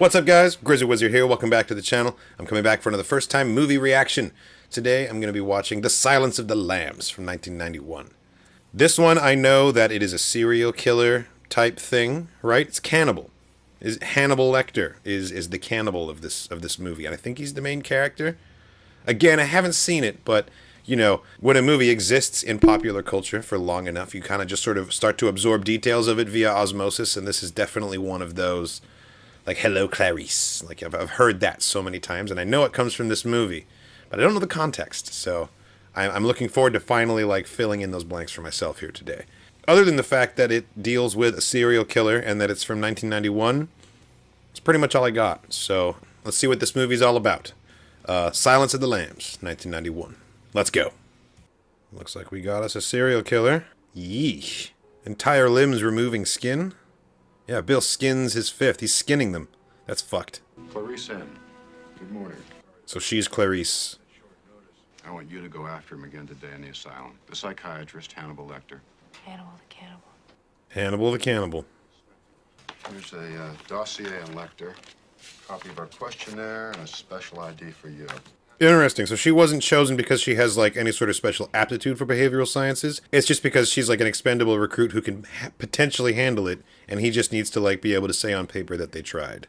What's up, guys? Grizz Wizard here. Welcome back to the channel. I'm coming back for another first-time movie reaction. Today, I'm going to be watching The Silence of the Lambs from 1991. This one, I know that it is a serial killer type thing, right? It's cannibal. Hannibal Lecter is the cannibal of this movie, and I think he's the main character. Again, I haven't seen it, but you know, when a movie exists in popular culture for long enough, you kind of just sort of start to absorb details of it via osmosis, and this is definitely one of those. Like, hello, Clarice. Like, I've heard that so many times, and I know it comes from this movie, but I don't know the context, so I'm looking forward to finally, like, filling in those blanks for myself here today. Other than the fact that it deals with a serial killer and that it's from 1991, it's pretty much all I got. So, let's see what this movie's all about. Silence of the Lambs, 1991. Let's go. Looks like we got us a serial killer. Yeesh. Entire limbs removing skin? Yeah, Bill skins his fifth. He's skinning them. That's fucked. Clarice N. Good morning. So she's Clarice. I want you to go after him again today in the asylum. The psychiatrist, Hannibal Lecter. Hannibal the cannibal. Hannibal the cannibal. Here's a dossier on Lecter, copy of our questionnaire, and a special ID for you. Interesting. So she wasn't chosen because she has, like, any sort of special aptitude for behavioral sciences. It's just because she's, like, an expendable recruit who can potentially handle it, and he just needs to, like, be able to say on paper that they tried.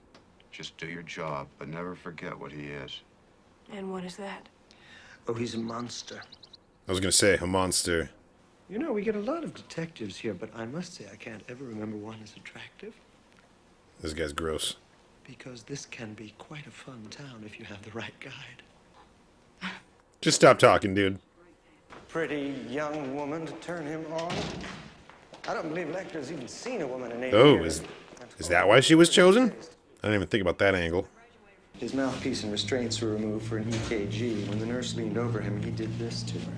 Just do your job, but never forget what he is. And what is that? Oh, he's a monster. I was going to say, a monster. You know, we get a lot of detectives here, but I must say I can't ever remember one as attractive. This guy's gross. Because this can be quite a fun town if you have the right guide. Just stop talking, dude. Pretty young woman to turn him on. I don't believe Lecter's even seen a woman in 8 Oh, years. is that why she was chosen? I didn't even think about that angle. His mouthpiece and restraints were removed for an EKG. When the nurse leaned over him, he did this to her.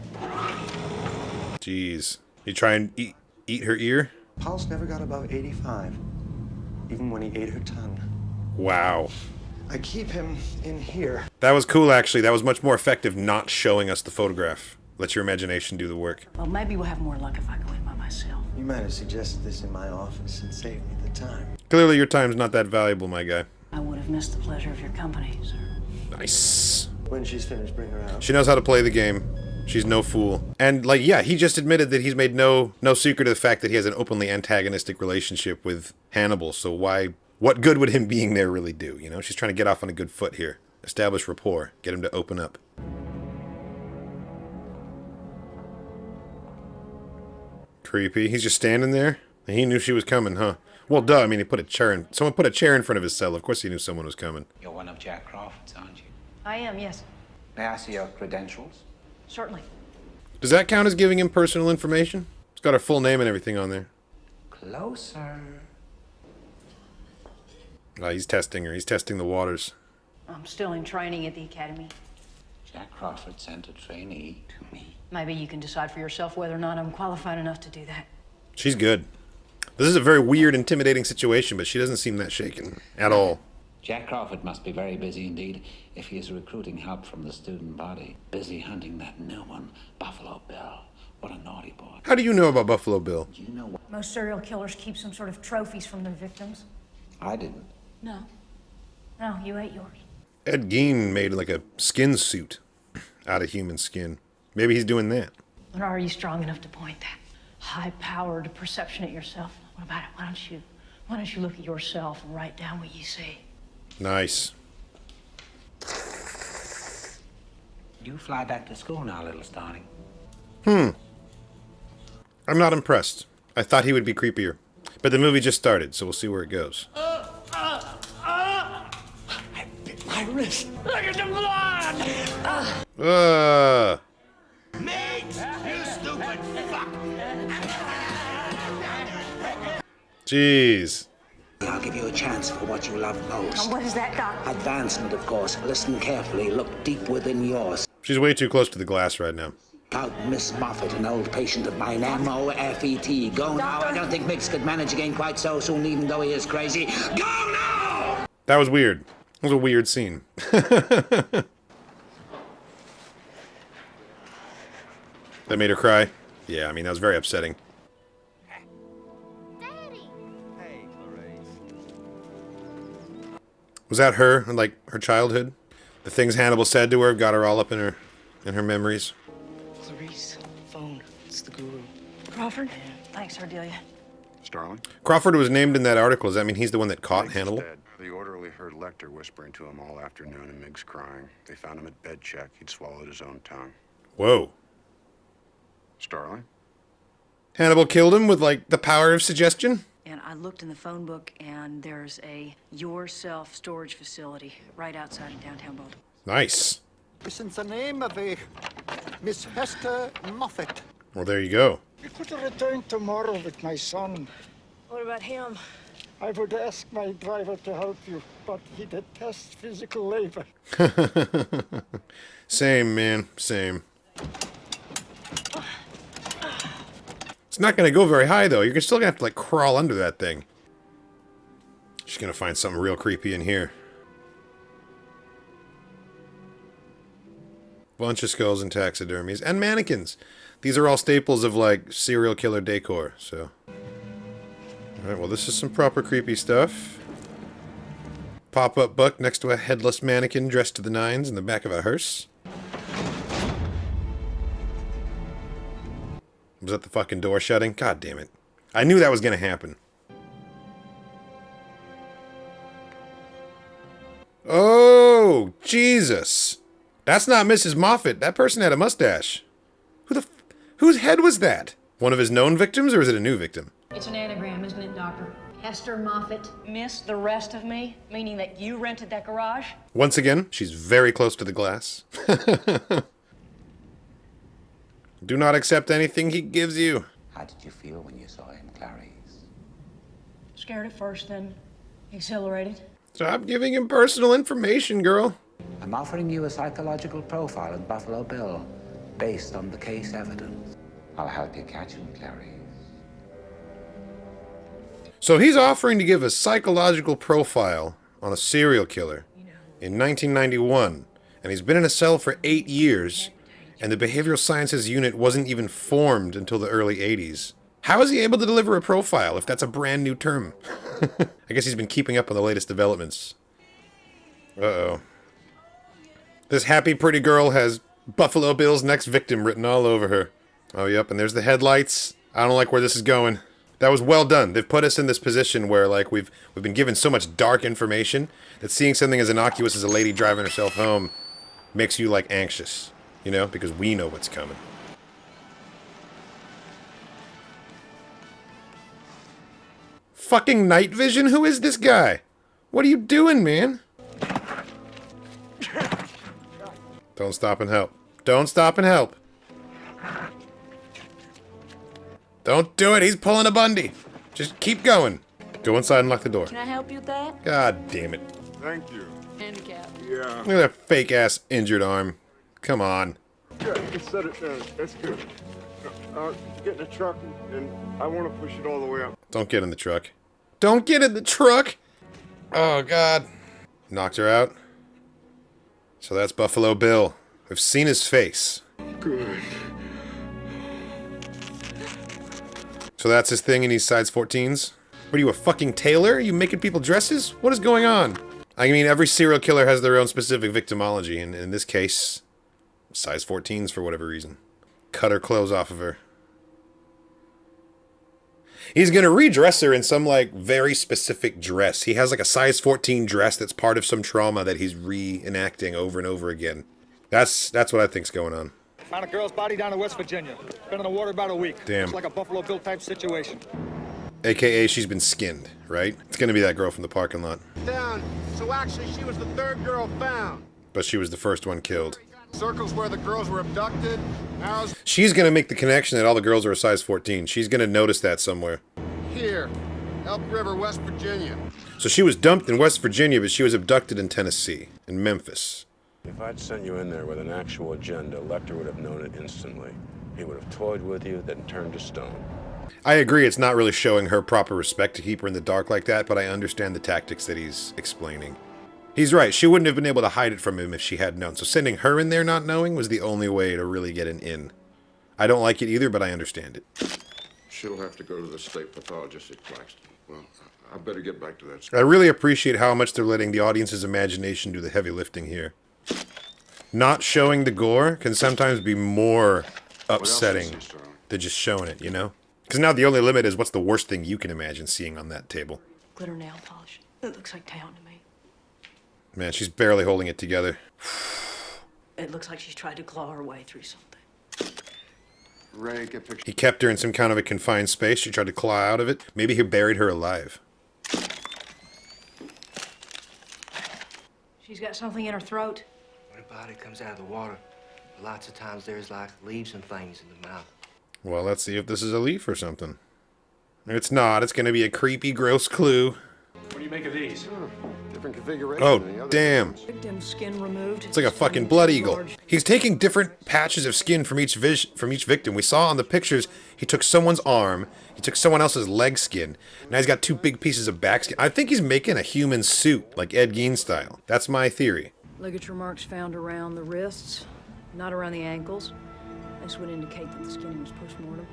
Jeez. You try and eat her ear? Pulse never got above 85, even when he ate her tongue. Wow. I keep him in here. That was cool, actually. That was much more effective not showing us the photograph. Let your imagination do the work. Well, maybe we'll have more luck if I go in by myself. You might have suggested this in my office and saved me the time. Clearly your time's not that valuable, my guy. I would have missed the pleasure of your company, sir. Nice. When she's finished, bring her out. She knows how to play the game. She's no fool. And, like, yeah, he just admitted that he's made no secret of the fact that he has an openly antagonistic relationship with Hannibal, so what good would him being there really do, you know? She's trying to get off on a good foot here. Establish rapport. Get him to open up. Creepy. He's just standing there? And he knew she was coming, huh? Well, duh. I mean, someone put a chair in front of his cell. Of course he knew someone was coming. You're one of Jack Crawford's, aren't you? I am, yes. May I see your credentials? Certainly. Does that count as giving him personal information? It's got her full name and everything on there. Closer. He's testing her. He's testing the waters. I'm still in training at the academy. Jack Crawford sent a trainee to me. Maybe you can decide for yourself whether or not I'm qualified enough to do that. She's good. This is a very weird, intimidating situation, but she doesn't seem that shaken at all. Jack Crawford must be very busy indeed if he is recruiting help from the student body. Busy hunting that new one, Buffalo Bill. What a naughty boy. How do you know about Buffalo Bill? You know what? Most serial killers keep some sort of trophies from their victims. I didn't. No. No, you ate yours. Ed Gein made like a skin suit out of human skin. Maybe he's doing that. But are you strong enough to point that high-powered perception at yourself? What about it? Why don't you look at yourself and write down what you see? Nice. You fly back to school now, little Starling. I'm not impressed. I thought he would be creepier. But the movie just started, so we'll see where it goes. I bit my wrist. Look at the blood! Mate, you stupid fuck! Jeez. I'll give you a chance for what you love most. What is that, Doc? Advancement, of course. Listen carefully. Look deep within yours. She's way too close to the glass right now. About Miss Moffat, an old patient of mine, M-O-F-E-T. Go now. I don't think Mix could manage again quite so soon, even though he is crazy. Go now! That was weird. It was a weird scene. That made her cry? Yeah, I mean, that was very upsetting. Was that her, like, her childhood? The things Hannibal said to her got her all up in her memories. Clarice, phone. It's the guru. Crawford? Thanks, Ardelia. Starling? Crawford was named in that article. Does that mean he's the one that caught Hannibal? Dead. The orderly heard Lecter whispering to him all afternoon and Miggs crying. They found him at bed check. He'd swallowed his own tongue. Whoa. Starling? Hannibal killed him with, like, the power of suggestion? And I looked in the phone book, and there's a yourself storage facility right outside of downtown Baltimore. Nice. It's in the name of a Miss Hester Moffat. Well, there you go. We could return tomorrow with my son. What about him? I would ask my driver to help you, but he detests physical labor. Same, man. Same. It's not going to go very high, though. You're still going to have to, like, crawl under that thing. She's going to find something real creepy in here. Bunch of skulls and taxidermies. And mannequins. These are all staples of, like, serial killer decor, so... Alright, well, this is some proper creepy stuff. Pop-up book next to a headless mannequin dressed to the nines in the back of a hearse. Was that the fucking door shutting? God damn it. I knew that was going to happen. Oh, Jesus. That's not Mrs. Moffat. That person had a mustache. Whose head was that? One of his known victims, or is it a new victim? It's an anagram, isn't it, Doctor? Hester Moffat. Miss the rest of me? Meaning that you rented that garage? Once again, she's very close to the glass. Do not accept anything he gives you. How did you feel when you saw him, Clarice? Scared at first, then exhilarated. Stop giving him personal information, girl. I'm offering you a psychological profile of Buffalo Bill based on the case evidence. I'll help you catch him, Clarice. So he's offering to give a psychological profile on a serial killer in 1991, and he's been in a cell for 8 years, and the behavioral sciences unit wasn't even formed until the early 80s. How is he able to deliver a profile if that's a brand new term? I guess he's been keeping up on the latest developments. Uh-oh. This happy pretty girl has Buffalo Bill's next victim written all over her. Oh, yep, and there's the headlights. I don't like where this is going. That was well done. They've put us in this position where, like, we've been given so much dark information that seeing something as innocuous as a lady driving herself home makes you, like, anxious. You know? Because we know what's coming. Fucking night vision? Who is this guy? What are you doing, man? Don't stop and help. Don't stop and help. Don't do it. He's pulling a Bundy. Just keep going. Go inside and lock the door. Can I help you with that? God damn it. Thank you. Handicap. Yeah. Look at that fake-ass injured arm. Come on. Yeah, you can set it down. That's good. Get in the truck, and I want to push it all the way up. Don't get in the truck. Don't get in the truck! Oh, God. Knocked her out. So that's Buffalo Bill. We've seen his face. Good. So that's his thing and he's size 14s? What are you, a fucking tailor? Are you making people dresses? What is going on? I mean, every serial killer has their own specific victimology, and in this case, size 14s for whatever reason. Cut her clothes off of her. He's gonna redress her in some, like, very specific dress. He has, like, a size 14 dress that's part of some trauma that he's reenacting over and over again. That's what I think's going on. Found a girl's body down in West Virginia. Been in the water about a week. Damn. It's like a Buffalo Bill type situation. AKA she's been skinned, right? It's gonna be that girl from the parking lot. Down. So actually, she was the third girl found. But she was the first one killed. Circles where the girls were abducted. Arrows She's gonna make the connection that all the girls are a size 14. She's gonna notice that somewhere. here. Elk River, West Virginia. So she was dumped in West Virginia, but she was abducted in Tennessee, in Memphis. If I'd sent you in there with an actual agenda, Lecter would have known it instantly. He would have toyed with you, then turned to stone. I agree it's not really showing her proper respect to keep her in the dark like that, but I understand the tactics that he's explaining. He's right, she wouldn't have been able to hide it from him if she had known, so sending her in there not knowing was the only way to really get an in. I don't like it either, but I understand it. She'll have to go to the state pathologist at Claxton. Well, I better get back to that. I really appreciate how much they're letting the audience's imagination do the heavy lifting here. Not showing the gore can sometimes be more upsetting than just showing it, you know? Because now the only limit is what's the worst thing you can imagine seeing on that table. Glitter nail polish. It looks like town to me. Man, she's barely holding it together. It looks like she's tried to claw her way through something. Ray, get pictures. He kept her in some kind of a confined space. She tried to claw out of it. Maybe he buried her alive. She's got something in her throat. When a body comes out of the water, lots of times there's like leaves and things in the mouth. Well, let's see if this is a leaf or something. It's not. It's going to be a creepy, gross clue. What do you make of these? Different configuration Oh, than the other damn. Victim's skin removed. It's like a fucking blood eagle. He's taking different patches of skin from each victim. We saw on the pictures, he took someone's arm, he took someone else's leg skin. Now he's got 2 big pieces of back skin. I think he's making a human suit, like Ed Gein style. That's my theory. Ligature marks found around the wrists, not around the ankles. This would indicate that the skinning was post-mortem.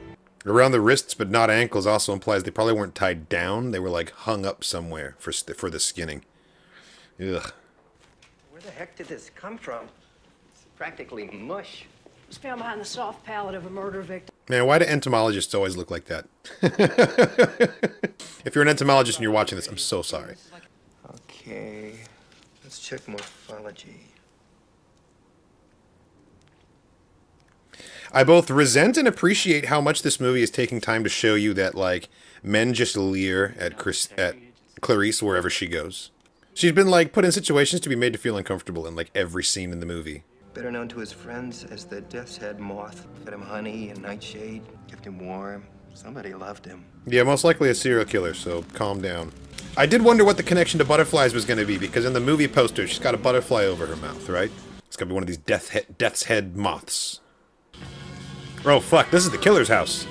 Around the wrists, but not ankles, also implies they probably weren't tied down. They were like hung up somewhere for the skinning. Ugh. Where the heck did this come from? It's practically mush. It was found behind the soft palate of a murder victim. Man, why do entomologists always look like that? If you're an entomologist and you're watching this, I'm so sorry. Okay, let's check morphology. I both resent and appreciate how much this movie is taking time to show you that, like, men just leer at Clarice wherever she goes. She's been, like, put in situations to be made to feel uncomfortable in, like, every scene in the movie. Better known to his friends as the Death's Head Moth. Fed him honey and nightshade, kept him warm. Somebody loved him. Yeah, most likely a serial killer, so calm down. I did wonder what the connection to butterflies was going to be, because in the movie poster, she's got a butterfly over her mouth, right? It's got to be one of these Death's Head moths. Oh, fuck, this is the killer's house.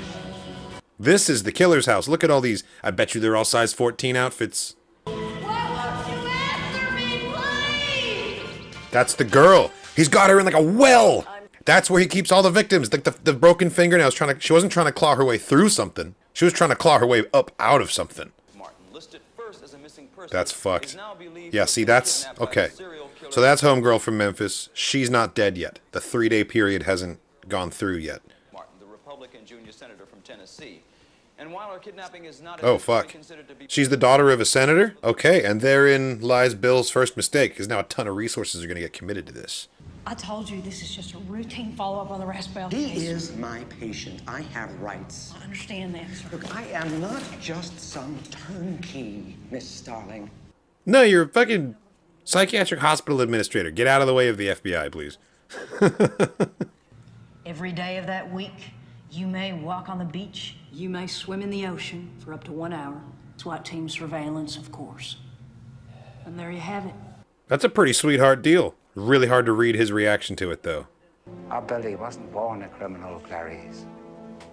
This is the killer's house. Look at all these. I bet you they're all size 14 outfits. Why won't you answer me, please? That's the girl. He's got her in like a well. That's where he keeps all the victims. Like the broken fingernails. She wasn't trying to claw her way through something. She was trying to claw her way up out of something. That's fucked. Yeah, see, that's... Okay. So that's homegirl from Memphis. She's not dead yet. The 3-day period hasn't gone through yet. The Republican junior senator from Tennessee. And while her kidnapping is not Oh, fuck. She's the daughter of a senator? Okay, and therein lies Bill's first mistake, because now a ton of resources are going to get committed to this. I told you this is just a routine follow-up on the Raspail He case. is my patient. I have rights. I understand that, sir. Look, I am not just some turnkey, Miss Starling. No, you're a fucking psychiatric hospital administrator. Get out of the way of the FBI, please. Every day of that week, you may walk on the beach, you may swim in the ocean for up to 1 hour. SWAT team surveillance, of course. And there you have it. That's a pretty sweetheart deal. Really hard to read his reaction to it, though. Our Billy wasn't born a criminal, Clarice.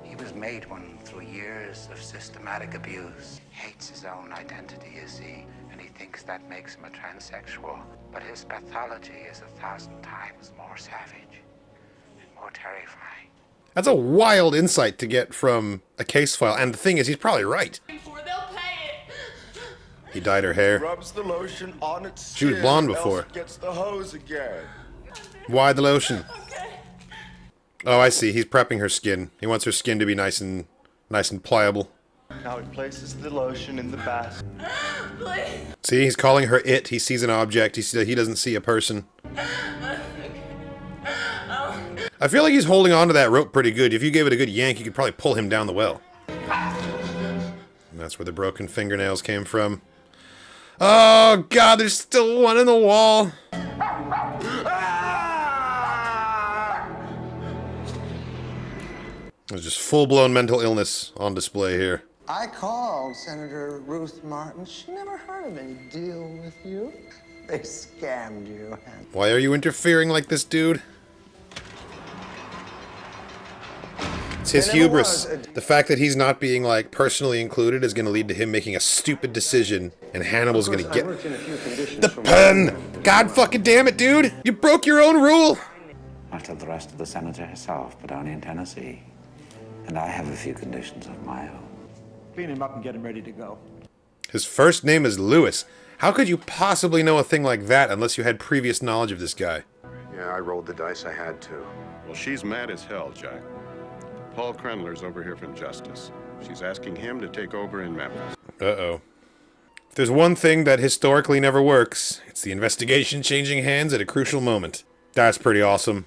He was made one through years of systematic abuse. Hates his own identity, you see, and he thinks that makes him a transsexual. But his pathology is 1,000 times more savage and more terrifying. That's a wild insight to get from a case file. And the thing is, he's probably right. He dyed her hair. Rubs the lotion on its She was skin, blonde else before. it gets the hose again. Why the lotion? Oh, I see. He's prepping her skin. He wants her skin to be nice and pliable. Now he places the lotion in the basket. See, he's calling her it. He sees an object. He doesn't see a person. I feel like he's holding on to that rope pretty good. If you gave it a good yank, you could probably pull him down the well. And that's where the broken fingernails came from. Oh, God, there's still one in the wall. There's just full-blown mental illness on display here. I called Senator Ruth Martin. She never heard of any deal with you. They scammed you. Why are you interfering like this, dude? It's his hubris. The fact that he's not being, like, personally included is going to lead to him making a stupid decision, and Hannibal's going to get the pen. God fucking damn it, dude! You broke your own rule. Not to the rest of the senator herself, but only in Tennessee. And I have a few conditions of my own. Clean him up and get him ready to go. His first name is Lewis. How could you possibly know a thing like that unless you had previous knowledge of this guy? Yeah, I rolled the dice. I had to. Well, she's mad as hell, Jack. Paul Krendler's over here from Justice. She's asking him to take over in Memphis. Uh-oh. If there's one thing that historically never works, it's the investigation changing hands at a crucial moment. That's pretty awesome.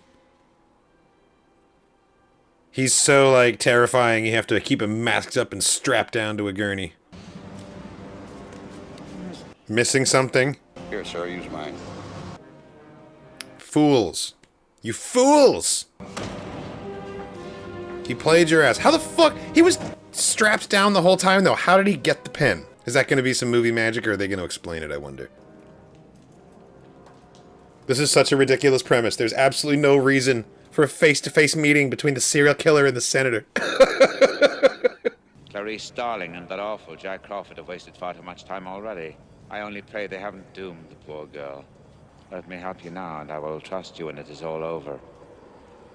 He's so, like, terrifying you have to keep him masked up and strapped down to a gurney. Missing something? Here, sir, use mine. Fools. You fools! He played your ass. How the fuck? He was strapped down the whole time, though. How did he get the pen? Is that going to be some movie magic, or are they going to explain it, I wonder? This is such a ridiculous premise. There's absolutely no reason for a face-to-face meeting between the serial killer and the senator. Clarice Starling and that awful Jack Crawford have wasted far too much time already. I only pray they haven't doomed the poor girl. Let me help you now, and I will trust you when it is all over.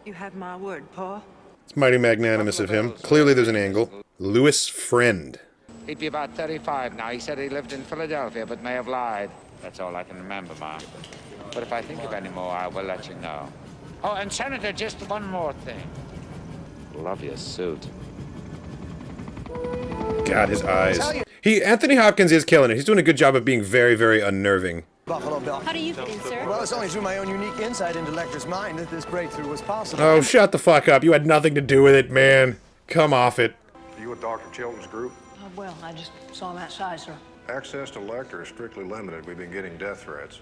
You have my word, Paul. It's mighty magnanimous of him. Clearly there's an angle. Lewis Friend. He'd be about 35 now. He said he lived in Philadelphia, but may have lied. That's all I can remember, Ma. But if I think of any more, I will let you know. Oh, and Senator, just one more thing. Love your suit. God, his eyes. Anthony Hopkins is killing it. He's doing a good job of being very, very unnerving. Buffalo Bill. How do you fit in, sir? Well, it's only through my own unique insight into Lecter's mind that this breakthrough was possible. Oh, shut the fuck up. You had nothing to do with it, man. Come off it. Are you with Dr. Chilton's group? Oh, well, I just saw him outside, sir. Access to Lecter is strictly limited. We've been getting death threats.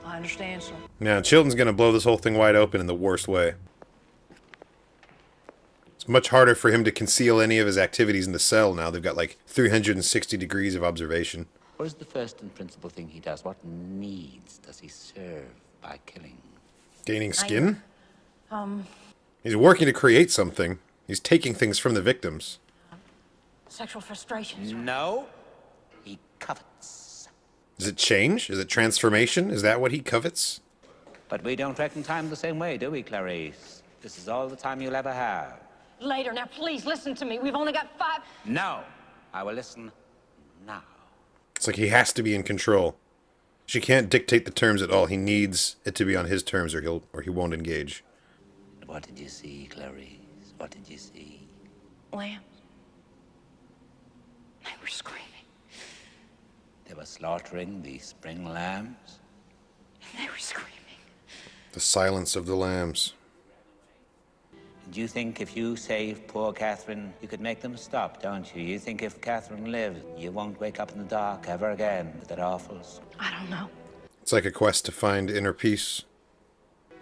I understand, sir. Now, Chilton's gonna blow this whole thing wide open in the worst way. It's much harder for him to conceal any of his activities in the cell now. They've got like 360 degrees of observation. What is the first and principal thing he does? What needs does he serve by killing? Gaining skin? He's working to create something. He's taking things from the victims. Sexual frustration, sir. No, he covets. Does it change? Is it transformation? Is that what he covets? But we don't reckon time the same way, do we, Clarice? This is all the time you'll ever have. Later. Now, please listen to me. We've only got 5... No, I will listen now. It's like he has to be in control. She can't dictate the terms at all. He needs it to be on his terms, or he won't engage. What did you see, Clarice? What did you see? Lambs. They were screaming. They were slaughtering the spring lambs. They were screaming. The silence of the lambs. Do you think if you save poor Catherine, you could make them stop, don't you? You think if Catherine lives, you won't wake up in the dark ever again with that awful... I don't know. It's like a quest to find inner peace.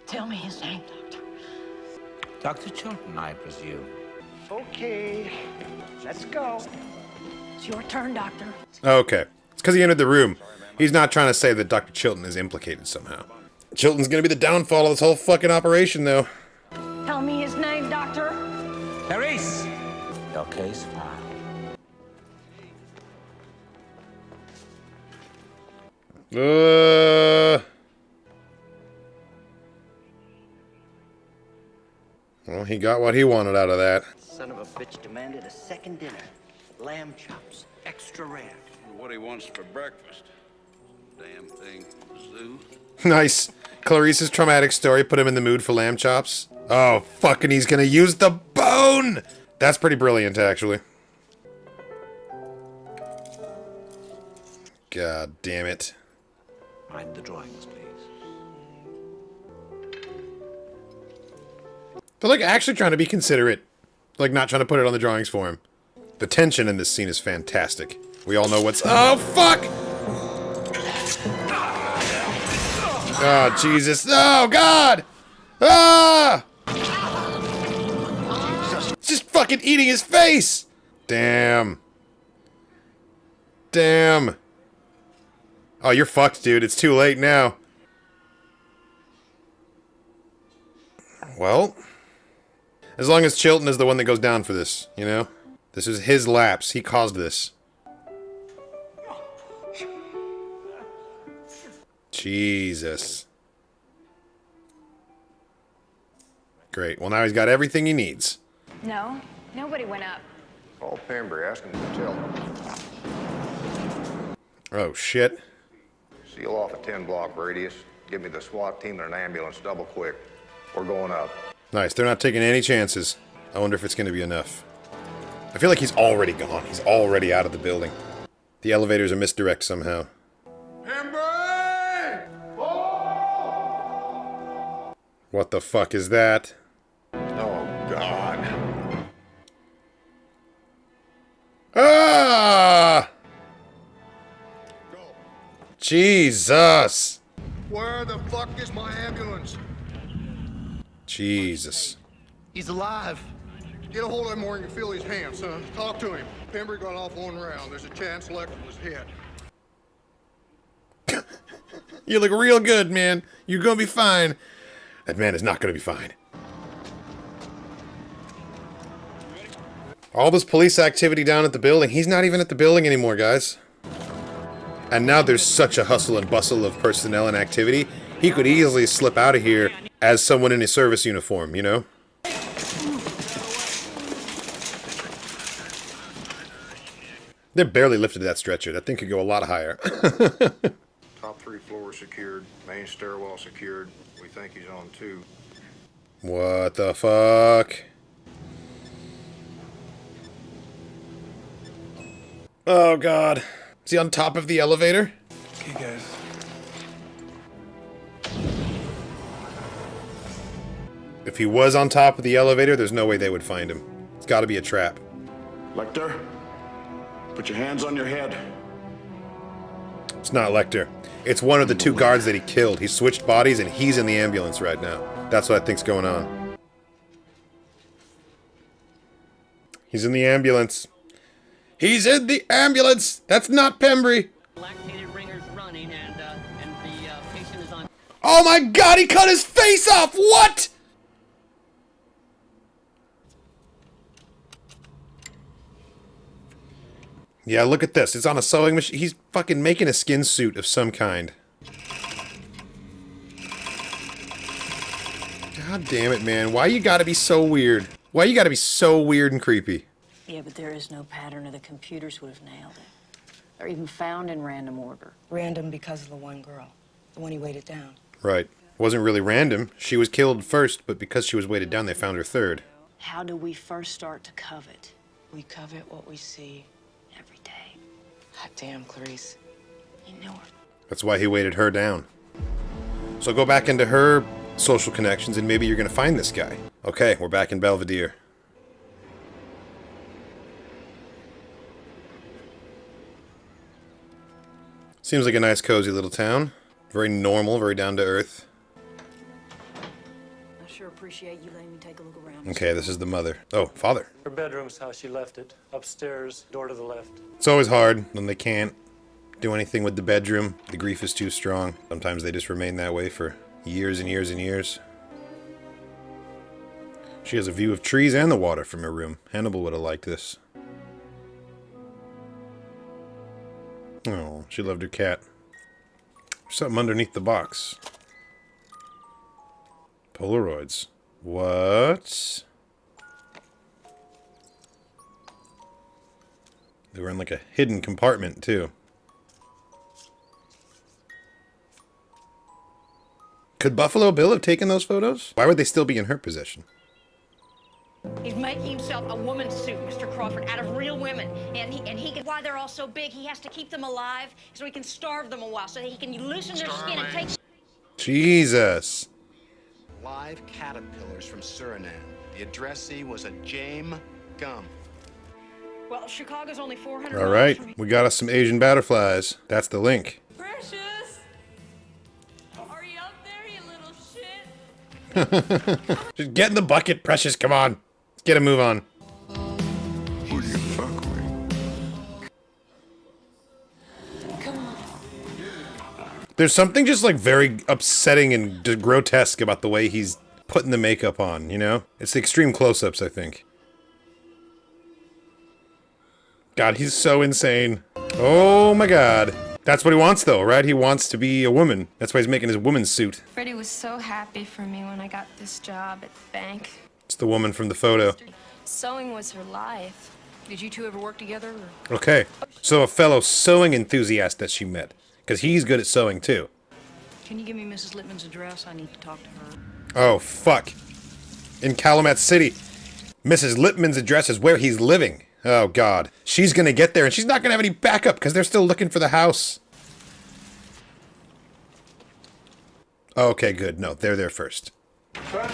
Tell me his name, Doctor. Dr. Chilton, I presume. Okay, let's go. It's your turn, Doctor. Okay. It's because he entered the room. He's not trying to say that Dr. Chilton is implicated somehow. Chilton's gonna be the downfall of this whole fucking operation, though. Tell me his name, Doctor. Clarice! Your case filed. Well, he got what he wanted out of that. Son of a bitch demanded a second dinner. Lamb chops, extra rare. What he wants for breakfast. Damn thing. Zoo. Nice. Clarice's traumatic story put him in the mood for lamb chops. Oh, fucking he's gonna use the bone! That's pretty brilliant, actually. God damn it. Mind the drawings, please. They're like actually trying to be considerate. Like not trying to put it on the drawings for him. The tension in this scene is fantastic. We all know what's... Oh, fuck! Oh, Jesus. Oh, God! Ah! Just fucking eating his face! Damn. Damn. Oh, you're fucked, dude. It's too late now. Well... As long as Chilton is the one that goes down for this, you know? This is his lapse. He caused this. Jesus. Great. Well, now he's got everything he needs. No, Nobody went up. Call Pembry, ask him to tell. Oh, shit. Seal off a 10-block radius. Give me the SWAT team and an ambulance double quick. We're going up. Nice. They're not taking any chances. I wonder if it's going to be enough. I feel like he's already gone. He's already out of the building. The elevators are misdirect somehow. Pembry! Oh! What the fuck is that? Oh, God. Ah! Go. Jesus! Where the fuck is my ambulance? Jesus. He's alive. Get a hold of him where you can feel his hands, son. Talk to him. Pembry got off one round. There's a chance Lecter was hit. You look real good, man. You're gonna be fine. That man is not gonna be fine. All this police activity down at the building. He's not even at the building anymore, guys. And now there's such a hustle and bustle of personnel and activity. He could easily slip out of here as someone in a service uniform, you know? They're barely lifted that stretcher. That thing could go a lot higher. Top 3 floors secured. Main stairwell secured. We think he's on 2. What the fuck? Oh, God. Is he on top of the elevator? Okay, guys. If he was on top of the elevator, there's no way they would find him. It's gotta be a trap. Lecter, put your hands on your head. It's not Lecter. It's one of the 2 guards that he killed. He switched bodies and he's in the ambulance right now. That's what I think's going on. He's in the ambulance. He's in the ambulance! That's not Pembry! Oh my God, he cut his face off! What?! Yeah, look at this. It's on a sewing machine. He's fucking making a skin suit of some kind. God damn it, man. Why you gotta be so weird? Why you gotta be so weird and creepy? Yeah, but there is no pattern, or the computers would have nailed it. They're even found in random order. Random because of the one girl, the one he weighted down. Right. Wasn't really random. She was killed first, but because she was weighted down, they found her third. How do we first start to covet? We covet what we see. Every day. Hot damn, Clarice. You know her. That's why he weighted her down. So go back into her social connections and maybe you're gonna find this guy. Okay, we're back in Belvedere. Seems like a nice, cozy little town. Very normal, very down to earth. I sure appreciate you letting me take a look around. Okay, this is the mother. Oh, father. Her bedroom's how she left it. Upstairs, door to the left. It's always hard when they can't do anything with the bedroom. The grief is too strong. Sometimes they just remain that way for years and years and years. She has a view of trees and the water from her room. Hannibal would have liked this. Oh, she loved her cat. There's something underneath the box. Polaroids. What? They were in like a hidden compartment, too. Could Buffalo Bill have taken those photos? Why would they still be in her possession? He's making himself a woman's suit, Mr. Crawford, out of real women. And he can, why they're all so big, he has to keep them alive so he can starve them a while, so that he can loosen their skin and take... Jesus. Live caterpillars from Suriname. The addressee was a James Gum. Well, Chicago's only 400 All miles right, from here. we got us some Asian butterflies. That's the link. Precious! Are you up there, you little shit? Just get in the bucket, Precious. Come on. Let's get a move on. Who do you fuck with? Come on. There's something just like very upsetting and grotesque about the way he's putting the makeup on, you know? It's the extreme close-ups, I think. God, he's so insane. Oh my God. That's what he wants though, right? He wants to be a woman. That's why he's making his woman's suit. Freddie was so happy for me when I got this job at the bank. It's the woman from the photo. sewing was her life. Did you two ever work together? Or? Okay, so a fellow sewing enthusiast that she met, because he's good at sewing too. Can you give me Mrs. Littman's address? I need to talk to her. Oh, fuck. In Calumet City. Mrs. Lippman's address is where he's living. Oh, God. She's gonna get there, and she's not gonna have any backup, because they're still looking for the house. Okay, good. No, they're there first. Down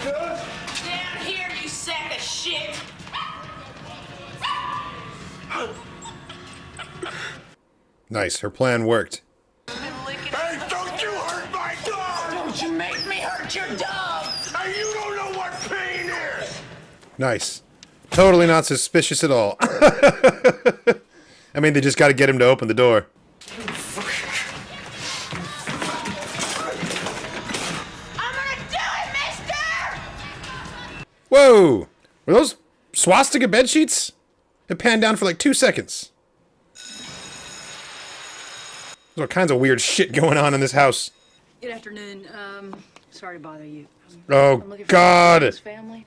here, you sack of shit! Nice. Her plan worked. Hey, don't you hurt my dog! Don't you make me hurt your dog! Hey, you don't know what pain is! Nice. Totally not suspicious at all. I mean, they just gotta get him to open the door. I'm gonna do it, mister! Whoa! Were those swastika bed sheets? It panned down for like 2 seconds. There's all kinds of weird shit going on in this house. Good afternoon. Sorry to bother you. Oh, I'm looking for God. his family.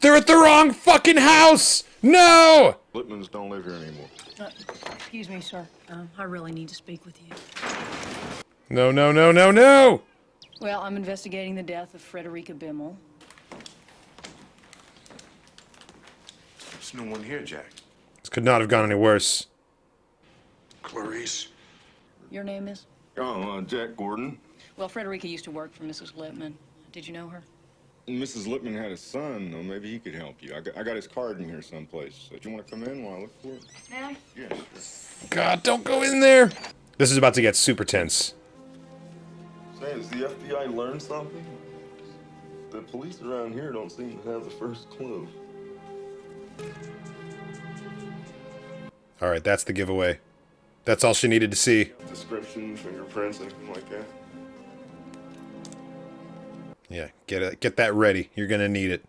They're at the wrong fucking house! No! Lippmans don't live here anymore. Excuse me, sir. I really need to speak with you. No, no, no, no, no! Well, I'm investigating the death of Frederica Bimmel. There's no one here, Jack. This could not have gone any worse. Clarice. Your name is? Oh, Jack Gordon. Well, Frederica used to work for Mrs. Lippman. Did you know her? Mrs. Lippman had a son, though. Maybe he could help you. I got his card in here someplace. Do you want to come in while I look for it? Yeah. Yes. God, don't go in there! This is about to get super tense. Say, has the FBI learned something? The police around here don't seem to have the first clue. Alright, that's the giveaway. That's all she needed to see. Description, fingerprints, anything like that? Yeah, get that ready. You're gonna need it.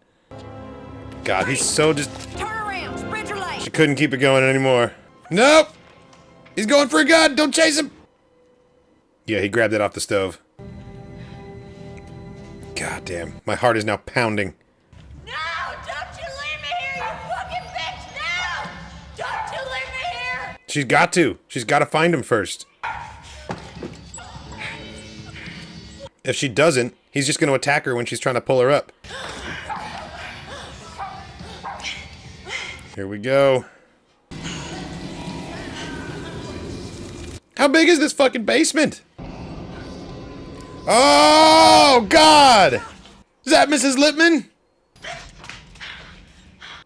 God, he's so just... Turn around, spread your legs! She couldn't keep it going anymore. Nope! He's going for a gun! Don't chase him! Yeah, he grabbed it off the stove. God damn, my heart is now pounding. No! Don't you leave me here, you fucking bitch! No! Don't you leave me here! She's got to. She's got to find him first. If she doesn't, he's just going to attack her when she's trying to pull her up. Here we go. How big is this fucking basement? Oh, God! Is that Mrs. Lippman?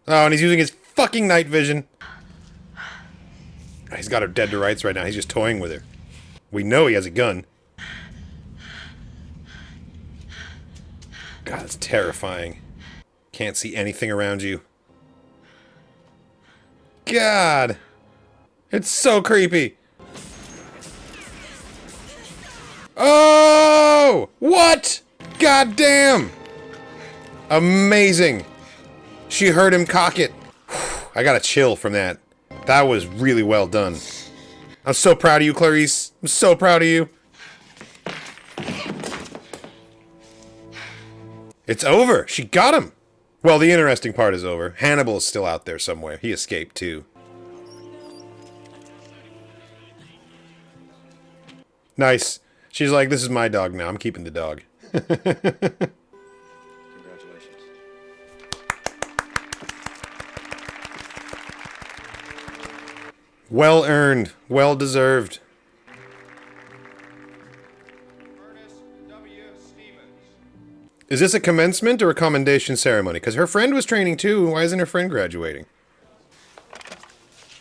Oh, and he's using his fucking night vision. He's got her dead to rights right now. He's just toying with her. We know he has a gun. God, it's terrifying. Can't see anything around you. God! It's so creepy. Oh! What? God damn! Amazing. She heard him cock it. I got a chill from that. That was really well done. I'm so proud of you, Clarice. I'm so proud of you. It's over. She got him. Well, the interesting part is over. Hannibal is still out there somewhere. He escaped, too. Nice. She's like, this is my dog now. I'm keeping the dog. Congratulations. Well earned. Well deserved. Is this a commencement or a commendation ceremony? Because her friend was training too. Why isn't her friend graduating?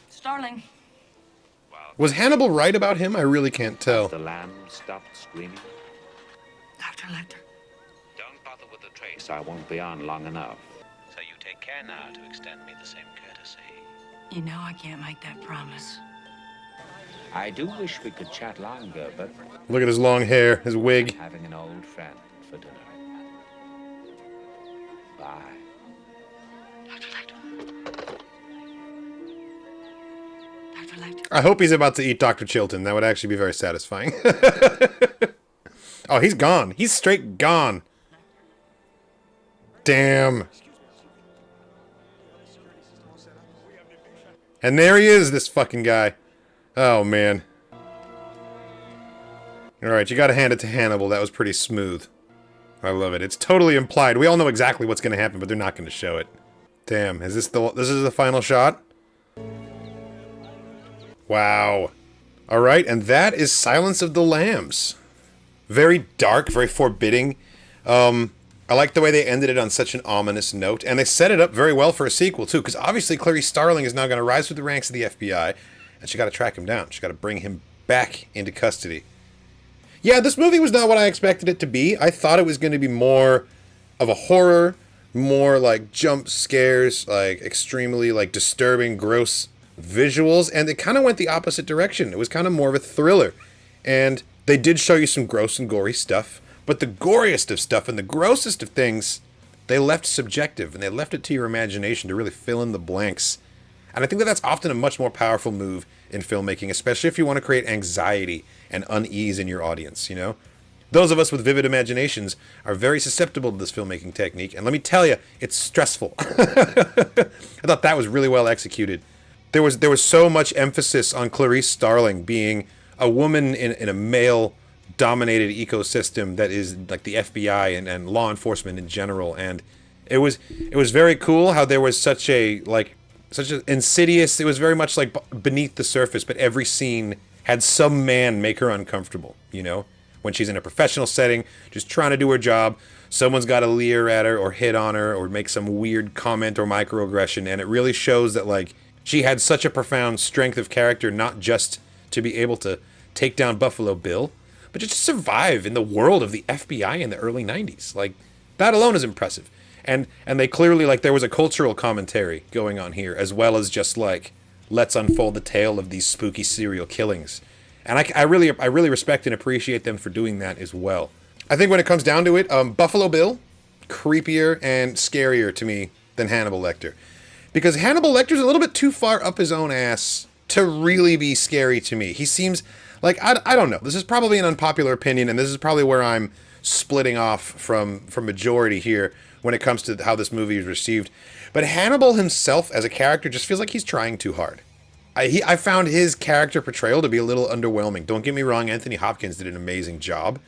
Starling. Was Hannibal right about him? I really can't tell. The lamb stopped screaming. Dr. Lecter. Don't bother with the trace. I won't be on long enough. So you take care now to extend me the same courtesy. You know I can't make that promise. I do wish we could chat longer, but... Look at his long hair, his wig. Having an old friend for dinner. Bye. Dr. Lecter. I hope he's about to eat Dr. Chilton. That would actually be very satisfying. Oh, he's gone. He's straight gone. Damn. And there he is, this fucking guy. Oh, man. Alright, you gotta hand it to Hannibal. That was pretty smooth. I love it. It's totally implied. We all know exactly what's gonna happen, but they're not gonna show it. Damn, is this is the final shot? Wow. Alright, and that is Silence of the Lambs. Very dark, very forbidding. I like the way they ended it on such an ominous note, and they set it up very well for a sequel, too, because obviously Clarice Starling is now going to rise through the ranks of the FBI, and she got to track him down. She got to bring him back into custody. Yeah, this movie was not what I expected it to be. I thought it was going to be more of a horror, more like jump scares, like extremely like disturbing, gross visuals, and it kind of went the opposite direction. It was kind of more of a thriller, and they did show you some gross and gory stuff, but the goriest of stuff and the grossest of things, they left subjective, and they left it to your imagination to really fill in the blanks. And I think that that's often a much more powerful move in filmmaking, especially if you want to create anxiety and unease in your audience, you know? Those of us with vivid imaginations are very susceptible to this filmmaking technique, and let me tell you, it's stressful. I thought that was really well executed. There was so much emphasis on Clarice Starling being a woman in a male-dominated ecosystem that is like the FBI and law enforcement in general, and it was very cool how there was such an insidious. It was very much like beneath the surface, but every scene had some man make her uncomfortable. You know, when she's in a professional setting, just trying to do her job, someone's got to leer at her or hit on her or make some weird comment or microaggression, and it really shows that like she had such a profound strength of character, not just to be able to take down Buffalo Bill, but just to survive in the world of the FBI in the early 90s. Like, that alone is impressive. And they clearly, like, there was a cultural commentary going on here, as well as just, like, let's unfold the tale of these spooky serial killings. And I really respect and appreciate them for doing that as well. I think when it comes down to it, Buffalo Bill, creepier and scarier to me than Hannibal Lecter. Because Hannibal Lecter's a little bit too far up his own ass to really be scary to me. He seems like, I don't know. This is probably an unpopular opinion, and this is probably where I'm splitting off from majority here when it comes to how this movie is received. But Hannibal himself as a character just feels like he's trying too hard. I found his character portrayal to be a little underwhelming. Don't get me wrong, Anthony Hopkins did an amazing job.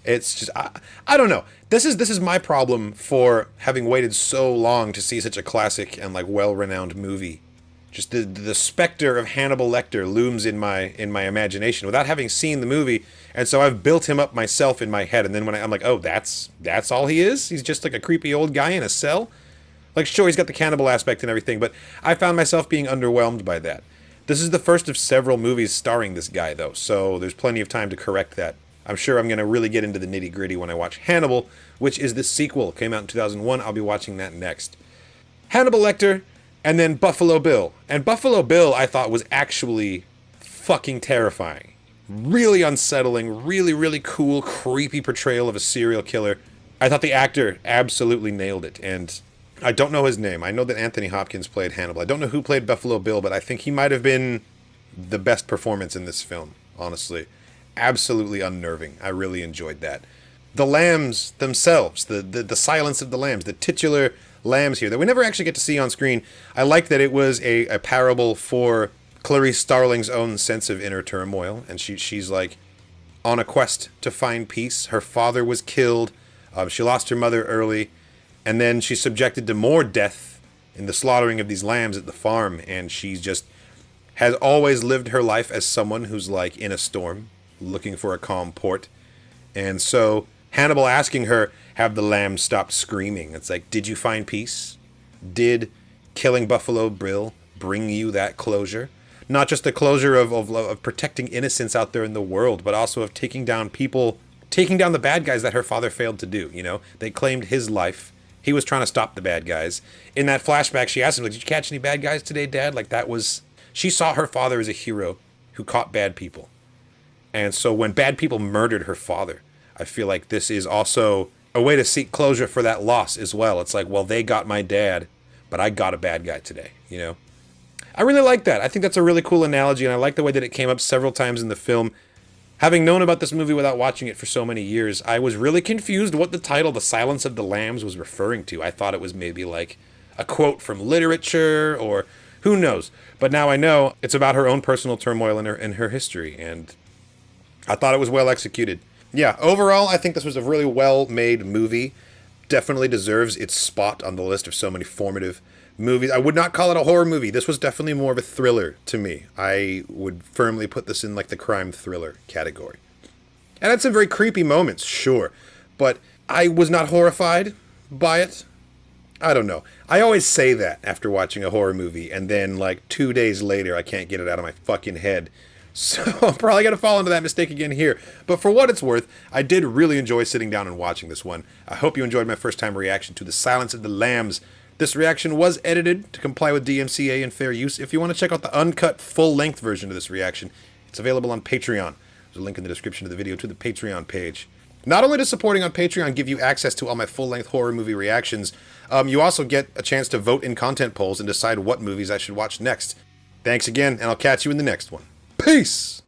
It's just, I don't know. This is my problem for having waited so long to see such a classic and like well-renowned movie. Just the specter of Hannibal Lecter looms in my imagination without having seen the movie, and so I've built him up myself in my head. And then when I'm like, oh, that's all he is? He's just like a creepy old guy in a cell? Like, sure, he's got the cannibal aspect and everything, but I found myself being underwhelmed by that. This is the first of several movies starring this guy, though, so there's plenty of time to correct that. I'm sure I'm going to really get into the nitty-gritty when I watch Hannibal, which is the sequel. It came out in 2001. I'll be watching that next. Hannibal Lecter, and then Buffalo Bill. And Buffalo Bill, I thought, was actually fucking terrifying. Really unsettling, really, really cool, creepy portrayal of a serial killer. I thought the actor absolutely nailed it, and I don't know his name. I know that Anthony Hopkins played Hannibal. I don't know who played Buffalo Bill, but I think he might have been the best performance in this film, honestly. Absolutely unnerving. I really enjoyed that. The lambs themselves, the Silence of the Lambs, the titular lambs here that we never actually get to see on screen. I like that it was a parable for Clarice Starling's own sense of inner turmoil, and she's like on a quest to find peace. Her father was killed. She lost her mother early, and then she's subjected to more death in the slaughtering of these lambs at the farm, and she just has always lived her life as someone who's like in a storm, looking for a calm port. And so Hannibal asking her, have the lambs stopped screaming? It's like, did you find peace? Did killing Buffalo Bill bring you that closure? Not just the closure of protecting innocence out there in the world, but also of taking down people, taking down the bad guys that her father failed to do, you know? They claimed his life. He was trying to stop the bad guys. In that flashback, she asked him, like, did you catch any bad guys today, Dad? Like, that was... She saw her father as a hero who caught bad people. And so when bad people murdered her father, I feel like this is also a way to seek closure for that loss as well. It's like, well, they got my dad, but I got a bad guy today, you know? I really like that. I think that's a really cool analogy, and I like the way that it came up several times in the film. Having known about this movie without watching it for so many years, I was really confused what the title, The Silence of the Lambs, was referring to. I thought it was maybe like a quote from literature, or Who knows? But now I know it's about her own personal turmoil in her history, and I thought it was well executed. Yeah, overall, I think this was a really well-made movie. Definitely deserves its spot on the list of so many formative movies. I would not call it a horror movie. This was definitely more of a thriller to me. I would firmly put this in like the crime thriller category. And had some very creepy moments, sure, but I was not horrified by it. I don't know. I always say that after watching a horror movie, and then like 2 days later, I can't get it out of my fucking head. So I'm probably going to fall into that mistake again here. But for what it's worth, I did really enjoy sitting down and watching this one. I hope you enjoyed my first time reaction to The Silence of the Lambs. This reaction was edited to comply with DMCA and fair use. If you want to check out the uncut full-length version of this reaction, it's available on Patreon. There's a link in the description of the video to the Patreon page. Not only does supporting on Patreon give you access to all my full-length horror movie reactions, you also get a chance to vote in content polls and decide what movies I should watch next. Thanks again, and I'll catch you in the next one. Peace!